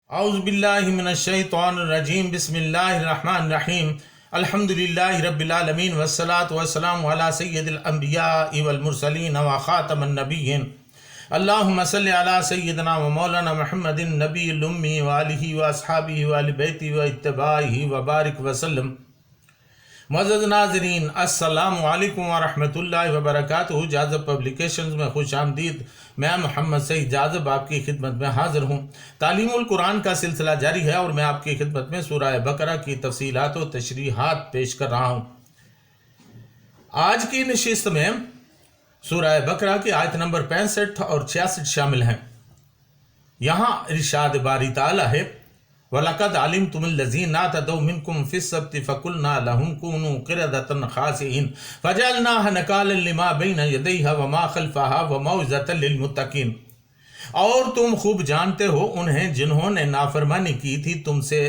اعوذ باللہ من الشیطان الرجیم بسم اللہ الرحمن الرحیم الحمدللہ رب العالمین والصلاة والسلام علی سید الانبیاء والمرسلین وخاتم النبیین اللہم صلی علی سیدنا و مولانا محمد النبی الامی وآلہ واصحابہ وآل بیتہ واتباعہ وبارک وسلم۔ معزز ناظرین، السلام علیکم ورحمۃ اللہ وبرکاتہ۔ جاذب پبلیکیشنز میں خوش آمدید۔ میں محمد سعید جاذب آپ کی خدمت میں حاضر ہوں۔ تعلیم القرآن کا سلسلہ جاری ہے اور میں آپ کی خدمت میں سورہ بقرہ کی تفصیلات و تشریحات پیش کر رہا ہوں۔ آج کی نشست میں سورہ بقرہ کی آیت نمبر 65 اور 66 شامل ہیں۔ یہاں ارشاد باری تعالیٰ ہے: وَلَقَدْ عَلِمْتُمُ الَّذِينَ اعْتَدَوْا مِنْكُمْ فِي السَّبْتِ فَقُلْنَا لَهُمْ كُونُوا قِرَدَةً خَاسِئِينَ فَجَعَلْنَاهَا نَكَالًا لِمَا بَيْنَ يَدَيْهَا وَمَا خَلْفَهَا وَمَوْعِظَةً لِلْمُتَّقِينَ۔ اور تم خوب جانتے ہو انہیں جنہوں نے نافرمانی کی تھی تم سے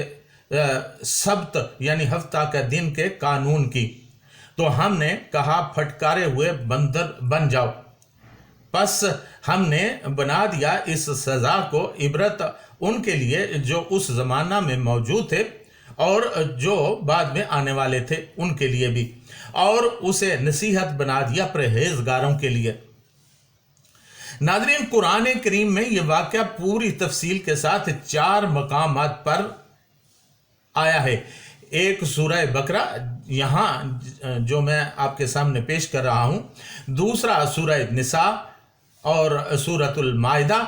سبت یعنی ہفتہ کا دن کے قانون کی، تو ہم نے کہا پھٹکارے ہوئے بندر بن جاؤ، پس ہم نے بنا دیا اس سزا کو عبرت ان کے لیے جو اس زمانہ میں موجود تھے اور جو بعد میں آنے والے تھے ان کے لیے بھی، اور اسے نصیحت بنا دیا پرہیزگاروں کے لیے۔ ناظرین، قرآن کریم میں یہ واقعہ پوری تفصیل کے ساتھ 4 مقامات پر آیا ہے۔ ایک سورہ بقرہ یہاں جو میں آپ کے سامنے پیش کر رہا ہوں، دوسرا سورہ نساء اور سورۃ المائدہ،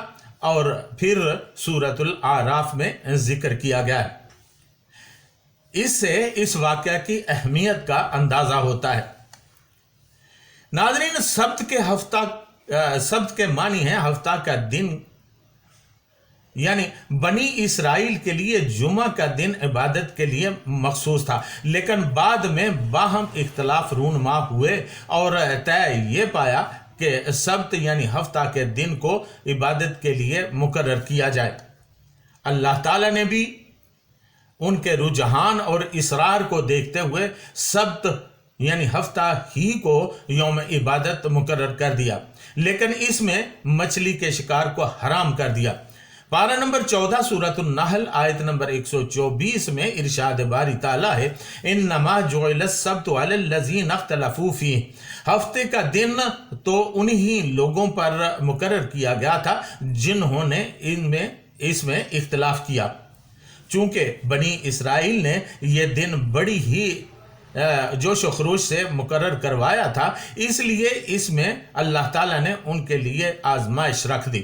اور پھر سورۃ الاعراف میں ذکر کیا گیا ہے۔ اس سے اس واقعہ کی اہمیت کا اندازہ ہوتا ہے۔ ناظرین، سبت کے معنی ہے ہفتہ کا دن، یعنی بنی اسرائیل کے لیے جمعہ کا دن عبادت کے لیے مخصوص تھا، لیکن بعد میں باہم اختلاف رونما ہوئے اور طے یہ پایا کہ سبت یعنی ہفتہ کے دن کو عبادت کے لیے مقرر کیا جائے۔ اللہ تعالیٰ نے بھی ان کے رجحان اور اصرار کو دیکھتے ہوئے سبت یعنی ہفتہ ہی کو یوم عبادت مقرر کر دیا، لیکن اس میں مچھلی کے شکار کو حرام کر دیا۔ پارہ نمبر 14 سورۃ النحل آیت نمبر 124 میں ارشاد باری تعالیٰ ہے: انما جعل السبت علی الذین اختلفوا فیہ۔ ہفتے کا دن تو انہی لوگوں پر مقرر کیا گیا تھا جنہوں نے اس میں اختلاف کیا۔ چونکہ بنی اسرائیل نے یہ دن بڑی ہی جوش و خروش سے مقرر کروایا تھا، اس لیے اس میں اللہ تعالیٰ نے ان کے لیے آزمائش رکھ دی۔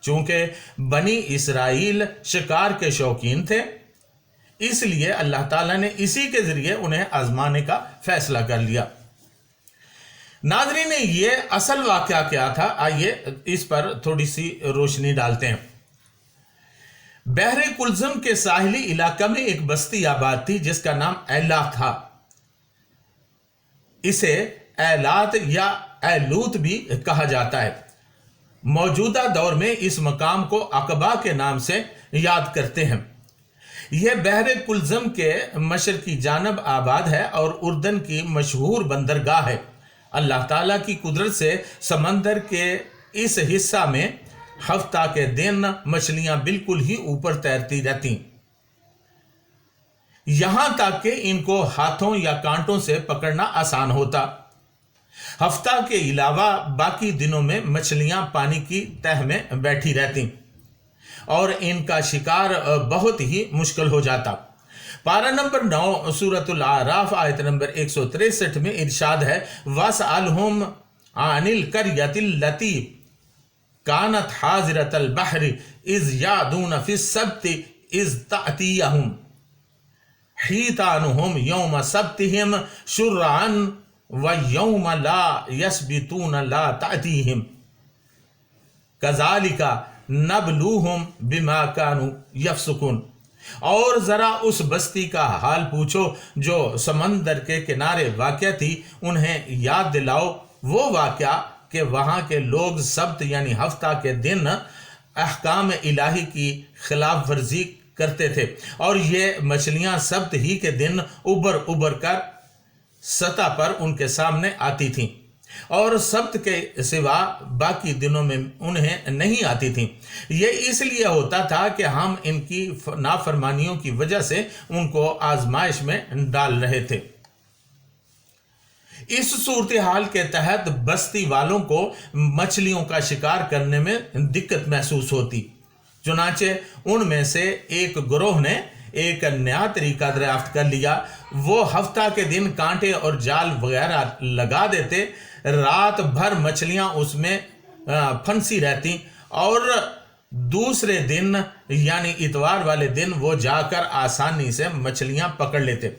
چونکہ بنی اسرائیل شکار کے شوقین تھے، اس لیے اللہ تعالیٰ نے اسی کے ذریعے انہیں آزمانے کا فیصلہ کر لیا۔ ناظرین، یہ اصل واقعہ کیا تھا؟ آئیے اس پر تھوڑی سی روشنی ڈالتے ہیں۔ بحر کلزم کے ساحلی علاقہ میں ایک بستی آباد تھی جس کا نام ایلا تھا۔ اسے ایلات یا ایلوت بھی کہا جاتا ہے۔ موجودہ دور میں اس مقام کو عقبہ کے نام سے یاد کرتے ہیں۔ یہ بحر کلزم کے مشرقی جانب آباد ہے اور اردن کی مشہور بندرگاہ ہے۔ اللہ تعالیٰ کی قدرت سے سمندر کے اس حصہ میں ہفتہ کے دن مچھلیاں بالکل ہی اوپر تیرتی رہتی، یہاں تک کہ ان کو ہاتھوں یا کانٹوں سے پکڑنا آسان ہوتا۔ ہفتہ کے علاوہ باقی دنوں میں مچھلیاں پانی کی تہہ میں بیٹھی رہتی اور ان کا شکار بہت ہی مشکل ہو جاتا۔ پارہ نمبر 9 سورۃ الاعراف آیت نمبر 163 میں ارشاد ہے: وَاسْأَلْهُمْ عَنِ الْقَرْيَةِ الَّتِي كَانَتْ حَاضِرَةَ الْبَحْرِ إِذْ يَعْدُونَ فِي السَّبْتِ إِذْ تَأْتِيَهُمْ حِيتَانُهُمْ يَوْمَ سَبْتِهِمْ شُرَّعًا وَيَوْمَ لَا يَسْبِتُونَ لَا تَأْتِيهِمْ كَذَلِكَ نَبْلُوهُمْ بِمَا كَانُوا يَفْسُقُونَ۔ اور ذرا اس بستی کا حال پوچھو جو سمندر کے کنارے واقع تھی، انہیں یاد دلاؤ وہ واقعہ کہ وہاں کے لوگ سبت یعنی ہفتہ کے دن احکام الہی کی خلاف ورزی کرتے تھے، اور یہ مچھلیاں سبت ہی کے دن ابھر کر سطح پر ان کے سامنے آتی تھیں۔ اور سبت کے سوا باقی دنوں میں انہیں نہیں آتی تھیں۔ یہ اس لیے ہوتا تھا کہ ہم ان کی نافرمانیوں کی وجہ سے ان کو آزمائش میں ڈال رہے تھے۔ اس صورتحال کے تحت بستی والوں کو مچھلیوں کا شکار کرنے میں دقت محسوس ہوتی، چنانچہ ان میں سے ایک گروہ نے ایک نیا طریقہ دریافت کر لیا۔ وہ ہفتہ کے دن کانٹے اور جال وغیرہ لگا دیتے، رات بھر مچھلیاں اس میں پھنسی رہتی اور دوسرے دن یعنی اتوار والے دن وہ جا کر آسانی سے مچھلیاں پکڑ لیتے۔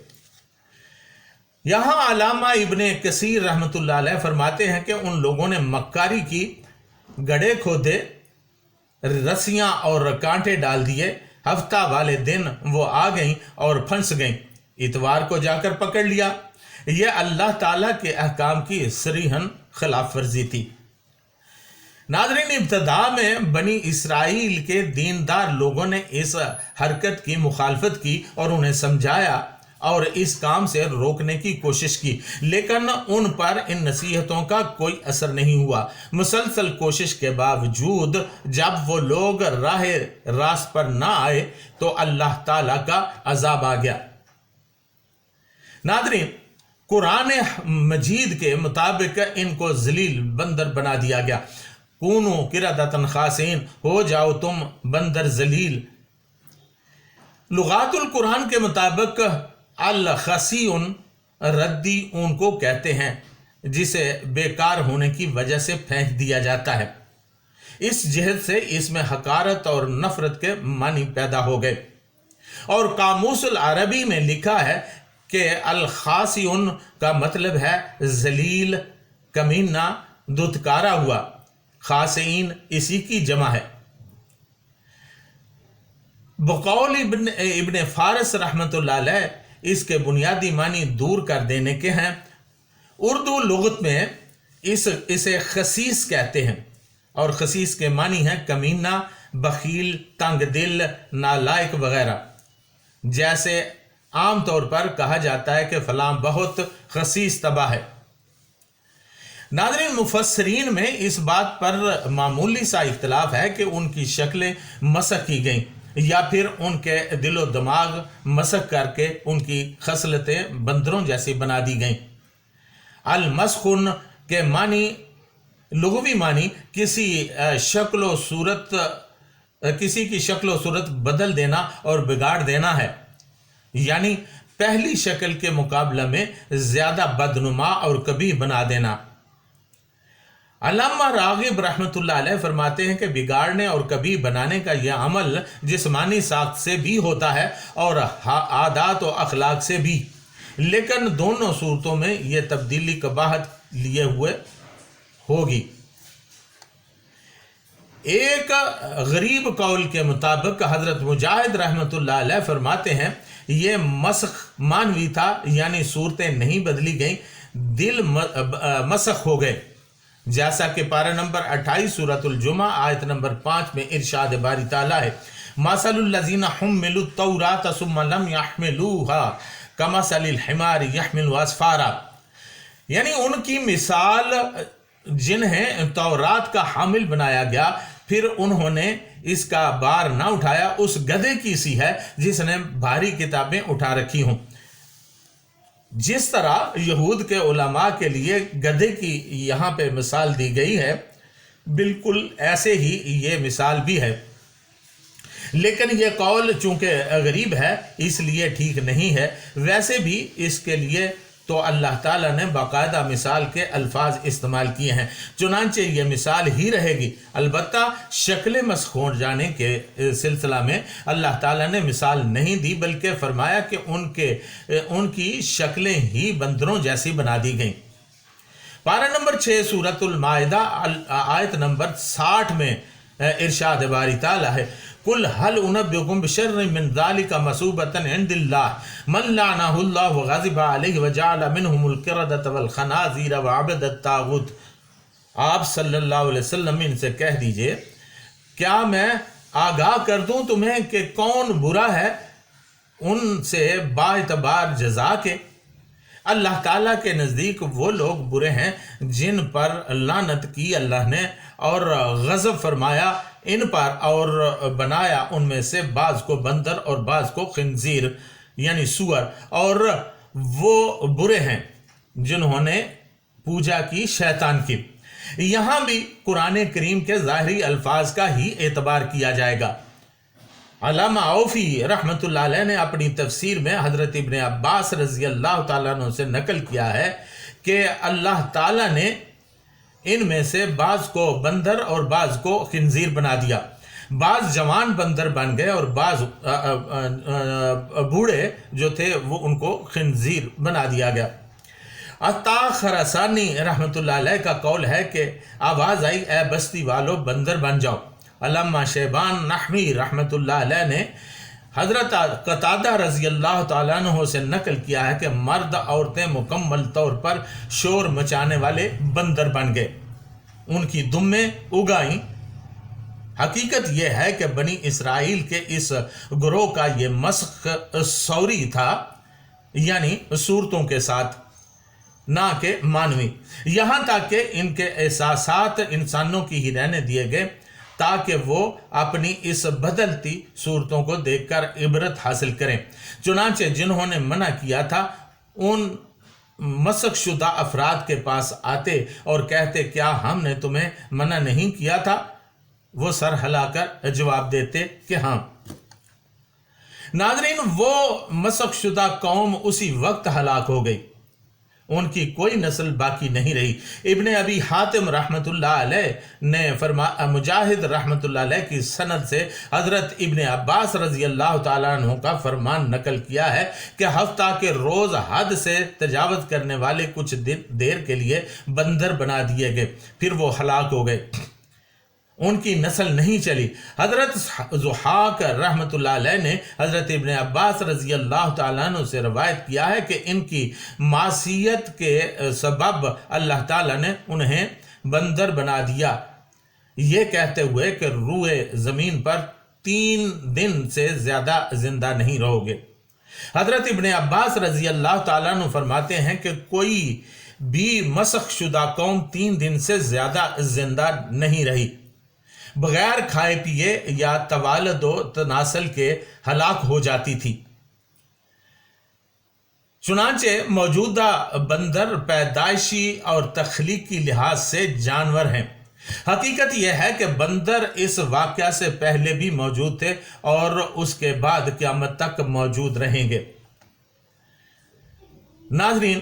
یہاں علامہ ابن کثیر رحمۃ اللہ علیہ فرماتے ہیں کہ ان لوگوں نے مکاری کی، گڑھے کھودے، رسیاں اور کانٹے ڈال دیے، ہفتہ والے دن وہ آ گئیں اور پھنس گئیں، اتوار کو جا کر پکڑ لیا۔ یہ اللہ تعالیٰ کے احکام کی صریحاً خلاف ورزی تھی۔ ناظرین، ابتدا میں بنی اسرائیل کے دیندار لوگوں نے اس حرکت کی مخالفت کی اور انہیں سمجھایا اور اس کام سے روکنے کی کوشش کی، لیکن ان پر ان نصیحتوں کا کوئی اثر نہیں ہوا۔ مسلسل کوشش کے باوجود جب وہ لوگ راہ راست پر نہ آئے تو اللہ تعالیٰ کا عذاب آ گیا۔ ناظرین، قرآن مجید کے مطابق ان کو ذلیل بندر بنا دیا گیا۔ کونو قردۃ خاسئین، ہو جاؤ تم بندر ذلیل۔ لغات القرآن کے مطابق الخسیون ردی اون کو کہتے ہیں جسے بیکار ہونے کی وجہ سے پھینک دیا جاتا ہے۔ اس جہت سے اس میں حقارت اور نفرت کے معنی پیدا ہو گئے، اور قاموس العربی میں لکھا ہے کہ الخاسیون کا مطلب ہے ذلیل، کمینہ، دھتکارا ہوا۔ خاسئین اسی کی جمع ہے۔ بقول ابن فارس رحمۃ اللہ علیہ اس کے بنیادی معنی دور کر دینے کے ہیں۔ اردو لغت میں اسے خسیس کہتے ہیں، اور خسیس کے معنی ہیں کمینہ، بخیل، تنگ دل، نالائق وغیرہ۔ جیسے عام طور پر کہا جاتا ہے کہ فلاں بہت خسیس طبع ہے۔ ناظرین، مفسرین میں اس بات پر معمولی سا اختلاف ہے کہ ان کی شکلیں مسخ کی گئیں یا پھر ان کے دل و دماغ مسخ کر کے ان کی خصلتیں بندروں جیسی بنا دی گئیں۔ المسخن کے معنی، لغوی معنی کسی کی شکل و صورت بدل دینا اور بگاڑ دینا ہے، یعنی پہلی شکل کے مقابلہ میں زیادہ بدنما اور کبھی بنا دینا۔ علامہ راغب رحمۃ اللہ علیہ فرماتے ہیں کہ بگاڑنے اور کبھی بنانے کا یہ عمل جسمانی ساخت سے بھی ہوتا ہے اور عادات و اخلاق سے بھی، لیکن دونوں صورتوں میں یہ تبدیلی قباحت لیے ہوئے ہوگی۔ ایک غریب قول کے مطابق حضرت مجاہد رحمۃ اللہ علیہ فرماتے ہیں یہ مسخ مانوی تھا، یعنی صورتیں نہیں بدلی گئیں، دل مسخ ہو گئے، جیسا کہ پارہ نمبر 28 سورۃ الجمعہ آیت نمبر 5 میں ارشاد باری تعالیٰ ہے، مَثَلُ الَّذِينَ حُمِّلُوا التَّوْرَاةَ ثُمَّ لَمْ يَحْمِلُوهَا كَمَثَلِ الْحِمَارِ يَحْمِلُ أَسْفَارًا، یعنی ان کی مثال جنہیں تورات کا حامل بنایا گیا پھر انہوں نے اس کا بار نہ اٹھایا، اس گدھے کی سی ہے جس نے بھاری کتابیں اٹھا رکھی ہوں۔ جس طرح یہود کے علماء کے لیے گدھے کی یہاں پہ مثال دی گئی ہے، بالکل ایسے ہی یہ مثال بھی ہے، لیکن یہ قول چونکہ غریب ہے اس لیے ٹھیک نہیں ہے۔ ویسے بھی اس کے لیے تو اللہ تعالیٰ نے باقاعدہ مثال کے الفاظ استعمال کیے ہیں، چنانچہ یہ مثال ہی رہے گی۔ البتہ شکل مسخ ہو جانے کے سلسلہ میں اللہ تعالیٰ نے مثال نہیں دی، بلکہ فرمایا کہ ان کی شکلیں ہی بندروں جیسی بنا دی گئیں۔ پارہ نمبر 6 سورۃ المائدہ آیت نمبر 60 میں ارشاد باری تعالیٰ ہے، قُلْ هَلْ أُنَبِّئُكُم بِشَرٍّ مِّن ذَلِكَ مَثُوبَةً عِندِ اللَّهِ مَن لَّعَنَهُ اللَّهُ وَغَضِبَ عَلَيْهِ وَجَعَلَ مِنْهُمُ الْقِرَدَةَ وَالْخَنَازِيرَ وَعَبَدَ الطَّاغُوتَ۔ آپ صلی اللہ علیہ وسلم ان سے کہہ دیجئے، کیا میں آگاہ کر دوں تمہیں کہ کون برا ہے ان سے با اعتبار جزا کے، اللہ تعالیٰ کے نزدیک وہ لوگ برے ہیں جن پر لعنت کی اللہ نے اور غضب فرمایا ان پر اور بنایا ان میں سے بعض کو بندر اور بعض کو خنزیر یعنی سور، اور وہ برے ہیں جنہوں نے پوجا کی شیطان کی۔ یہاں بھی قرآن کریم کے ظاہری الفاظ کا ہی اعتبار کیا جائے گا۔ علامہ عوفی رحمۃ اللہ علیہ نے اپنی تفسیر میں حضرت ابن عباس رضی اللہ تعالیٰ عنہ سے نقل کیا ہے کہ اللہ تعالیٰ نے ان میں سے بعض کو بندر اور بعض کو خنزیر بنا دیا، بعض جوان بندر بن گئے اور بعض بوڑھے جو تھے وہ ان کو خنزیر بنا دیا گیا۔ عطا خراسانی رحمۃ اللہ علیہ کا قول ہے کہ آواز آئی اے بستی والو بندر بن جاؤ۔ علامہ شیبان نحوی رحمۃ اللہ علیہ نے حضرت قتادہ رضی اللہ تعالیٰ عنہ سے نقل کیا ہے کہ مرد عورتیں مکمل طور پر شور مچانے والے بندر بن گئے، ان کی دمیں اگائیں۔ حقیقت یہ ہے کہ بنی اسرائیل کے اس گروہ کا یہ مسخ سوری تھا، یعنی صورتوں کے ساتھ، نہ کہ مانوی، یہاں تک کہ ان کے احساسات انسانوں کی ہی رہنے دیے گئے تاکہ وہ اپنی اس بدلتی صورتوں کو دیکھ کر عبرت حاصل کریں۔ چنانچہ جنہوں نے منع کیا تھا ان مسخ شدہ افراد کے پاس آتے اور کہتے کیا ہم نے تمہیں منع نہیں کیا تھا؟ وہ سر ہلا کر جواب دیتے کہ ہاں۔ ناظرین، وہ مسخ شدہ قوم اسی وقت ہلاک ہو گئی، ان کی کوئی نسل باقی نہیں رہی۔ ابن ابی حاتم رحمۃ اللہ علیہ نے مجاہد رحمۃ اللہ علیہ کی سند سے حضرت ابن عباس رضی اللہ تعالیٰ عنہ کا فرمان نقل کیا ہے کہ ہفتہ کے روز حد سے تجاوز کرنے والے کچھ دیر کے لیے بندر بنا دیے گئے، پھر وہ ہلاک ہو گئے، ان کی نسل نہیں چلی۔ حضرت ضحاک رحمۃ اللہ علیہ نے حضرت ابن عباس رضی اللہ تعالیٰ عنہ سے روایت کیا ہے کہ ان کی معصیت کے سبب اللہ تعالیٰ نے انہیں بندر بنا دیا، یہ کہتے ہوئے کہ روئے زمین پر 3 دن سے زیادہ زندہ نہیں رہو گے۔ حضرت ابن عباس رضی اللہ تعالیٰ عنہ فرماتے ہیں کہ کوئی بھی مسخ شدہ قوم 3 دن سے زیادہ زندہ نہیں رہی، بغیر کھائے پیے یا توالد و تناسل کے ہلاک ہو جاتی تھی۔ چنانچہ موجودہ بندر پیدائشی اور تخلیقی لحاظ سے جانور ہیں۔ حقیقت یہ ہے کہ بندر اس واقعہ سے پہلے بھی موجود تھے اور اس کے بعد قیامت تک موجود رہیں گے۔ ناظرین،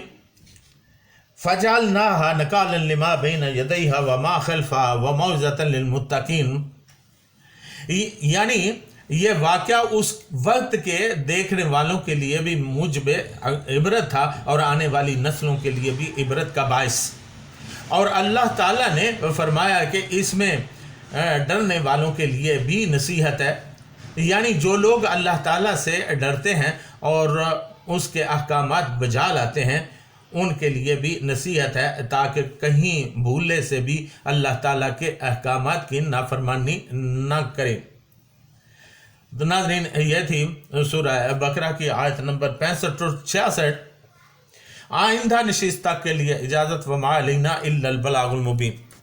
فَجَعَلْنَاهَا نَكَالًا لِمَا بَيْنَ يَدَيْهَا وَمَا خَلْفَهَا وَمَوْعِظَةً لِلْمُتَّقِينَ، یعنی یہ واقعہ اس وقت کے دیکھنے والوں کے لیے بھی موجب عبرت تھا اور آنے والی نسلوں کے لیے بھی عبرت کا باعث۔ اور اللہ تعالیٰ نے فرمایا کہ اس میں ڈرنے والوں کے لیے بھی نصیحت ہے، یعنی جو لوگ اللہ تعالیٰ سے ڈرتے ہیں اور اس کے احکامات بجا لاتے ہیں ان کے لیے بھی نصیحت ہے تاکہ کہیں بھولے سے بھی اللہ تعالیٰ کے احکامات کی نافرمانی نہ کرے۔ تو ناظرین، یہ تھی سورہ بقرہ کی آیت نمبر 65 اور 66۔ آئندہ نشست کے لیے اجازت، وما علینا الا البلاغ المبین۔